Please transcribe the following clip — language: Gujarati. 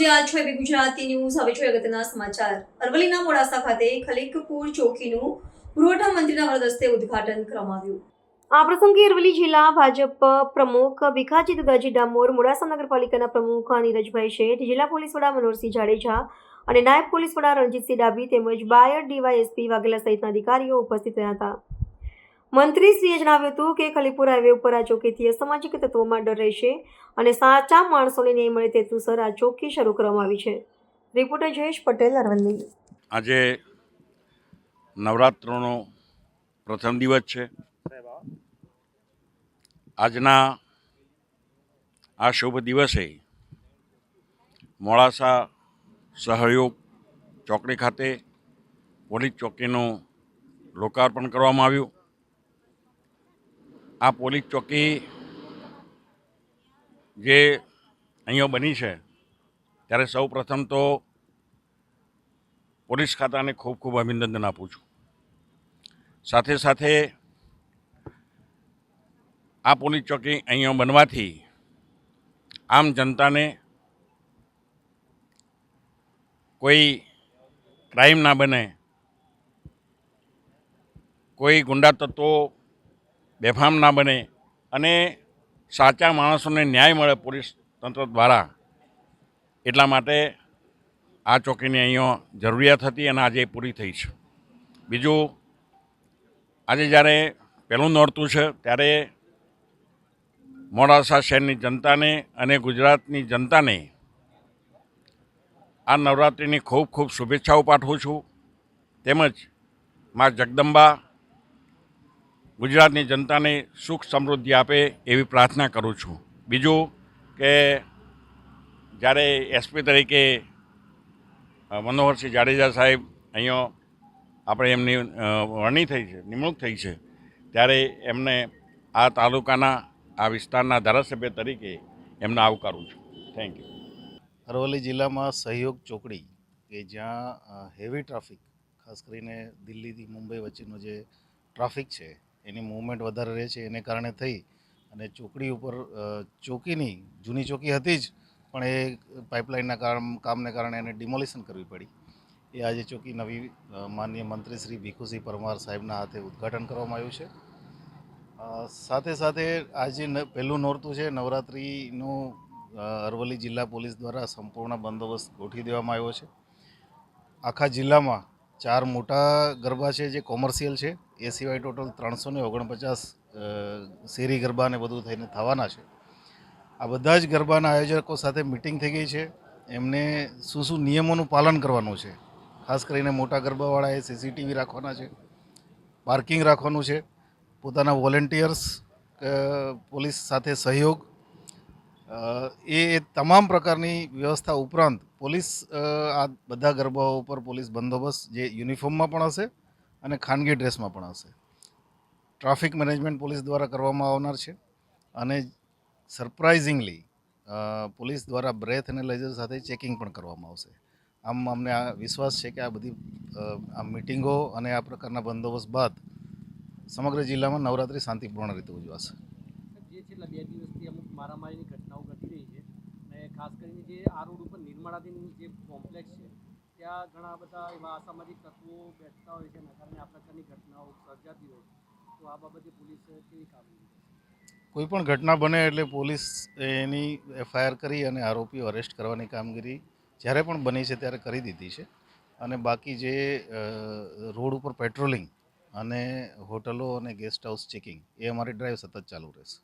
રહ્યા છો એબી ગુજરાતી ન્યૂઝ. હવે જોઈએ અગત્યના સમાચાર. અરવલ્લીના મોડાસા ખાતે ખલીકપુર ચોકીનું પુરવઠા મંત્રીના વરદસ્તે ઉદ્ઘાટન કરવામાં આવ્યું. આ પ્રસંગે અરવલ્લી જિલ્લા ભાજપ પ્રમુખ ભીખાજી દુદાજી ડામોર, મોડાસા નગરપાલિકાના પ્રમુખ નીરજભાઈ શેઠ, જિલ્લા પોલીસ વડા મનોહરસિંહ જાડેજા અને નાયબ પોલીસ વડા રણજીતસિંહ ડાભી તેમજ બાયડ ડીવાયએસપી વાઘેલા સહિતના અધિકારીઓ ઉપસ્થિત રહ્યા હતા. મંત્રીશ્રીએ જણાવ્યું હતું કે ખલીપુર હાઈવે ઉપર આ ચોકીથી અસામાજિક તત્વોમાં ડર રહેશે અને સાચા માણસોને ન્યાય મળે તે હેતુસર આ ચોકી શરૂ કરવામાં આવી છે. રિપોર્ટર જયેશ પટેલ, અરવલ્લી. આજે નવરાત્રનો પ્રથમ દિવસ છે. આજના આ શુભ દિવસે મોડાસા સહયોગ ચોકડી ખાતે પોલીસ ચોકીનું લોકાર્પણ કરવામાં આવ્યું. આ પોલીસ ચોકી જે અહીંયા બની છે ત્યારે સૌ પ્રથમ તો પોલીસ ખાતાને ખૂબ ખૂબ અભિનંદન આપું છું. સાથે સાથે આ પોલીસ ચોકી અહીંયા બનવાથી આમ જનતાને કોઈ ક્રાઇમ ના બને, કોઈ ગુંડા તત્વો બેફામ ના બને અને સાચા માણસોને ન્યાય મળે પોલીસ તંત્ર દ્વારા, એટલા માટે આ ચોકીની અહીંયા જરૂરિયાત હતી અને આજે પૂરી થઈ છે. બીજું, આજે જ્યારે પહેલું નોરતું છે ત્યારે મોડાસા શહેરની જનતાને અને ગુજરાતની જનતાને આ નવરાત્રિની ખૂબ ખૂબ શુભેચ્છાઓ પાઠવું છું. તેમજ મા જગદંબા ગુજરાતની જનતાને સુખ સમૃદ્ધિ આપે એવી પ્રાર્થના કરું છું. બીજું કે જ્યારે એસપી તરીકે મનોહરસિંહ જાડેજા સાહેબ અહીંયા આપણે એમની વરણી થઈ છે, નિમણૂક થઈ છે, ત્યારે એમને આ તાલુકાના આ વિસ્તારના ધારાસભ્ય તરીકે એમને આવકારું છું. Thank you. અરવલ્લી જિલ્લામાં સહયોગ ચોકડી કે જ્યાં હેવી ટ્રાફિક, ખાસ કરીને દિલ્હીથી મુંબઈ વચ્ચેનો જે ટ્રાફિક છે એની મૂવમેન્ટ વધારે રહે છે, એને કારણે થઈ અને ચોકડી ઉપર ચોકીની જૂની ચોકી હતી જ, પણ એ પાઇપલાઇનના કામને કારણે એને ડિમોલિશન કરવી પડી. એ આજે ચોકી નવી માનનીય મંત્રી શ્રી ભીખુસિંહ પરમાર સાહેબના હાથે ઉદ્ઘાટન કરવામાં આવ્યું છે. સાથે સાથે આજે પહેલું નોરતું છે નવરાત્રિનું. અરવલ્લી જિલ્લા પોલીસ દ્વારા સંપૂર્ણ બંદોબસ્ત ગોઠવી દેવામાં આવ્યો છે. આખા જિલ્લામાં 4 મોટા ગરબા છે જે કોમર્શિયલ છે, એ સિવાય ટોટલ 349 શેરી ગરબા ને બધું થઈને થવાના છે. આ બધા જ ગરબાના આયોજકો સાથે મિટિંગ થઈ ગઈ છે. એમને શું નિયમોનું પાલન કરવાનું છે, ખાસ કરીને મોટા ગરબાવાળાએ સીસીટીવી રાખવાના છે, પાર્કિંગ રાખવાનું છે, પોતાના વોલેન્ટિયર્સ પોલીસ સાથે સહયોગ, એ તમામ પ્રકારની વ્યવસ્થા ઉપરાંત પોલીસ આ બધા ગરબાઓ ઉપર પોલીસ બંદોબસ્ત જે યુનિફોર્મમાં પણ હશે અને ખાનગી ડ્રેસમાં પણ હશે. ટ્રાફિક મેનેજમેન્ટ પોલીસ દ્વારા કરવામાં આવનાર છે અને સરપ્રાઇઝિંગલી પોલીસ દ્વારા બ્રેથ અને લેઝર સાથે ચેકિંગ પણ કરવામાં આવશે. આમ અમને આ વિશ્વાસ છે કે આ બધી આ મિટિંગો અને આ પ્રકારના બંદોબસ્ત બાદ સમગ્ર જિલ્લામાં નવરાત્રિ શાંતિપૂર્ણ રીતે ઉજવાશે. જે છેલ્લા 2 દિવસથી અમુક મારામારીની ઘટનાઓ ઘટી રહી છે અને ખાસ કરીને જે આ રોડ ઉપર નિર્માણાધીન જે કોમ્પ્લેક્સ છે ત્યાં ઘણા બધા એવા અસામાજિક તત્વો બેઠતા હોય છે, એના કારણે આ પ્રકારની ઘટનાઓ સર્જાતી હોય છે. તો આ બાબતે પોલીસ કેવી કામગીરી કરશે? કોઈ પણ ઘટના બને એટલે પોલીસ એની એફઆઈઆર કરી અને આરોપીઓ અરેસ્ટ કરવાની કામગીરી જ્યારે પણ બની છે ત્યારે કરી દીધી છે. અને બાકી જે રોડ ઉપર પેટ્રોલિંગ અને હોટલો અને ગેસ્ટ હાઉસ ચેકિંગ, એ અમારી ડ્રાઈવ સતત ચાલુ રહેશે.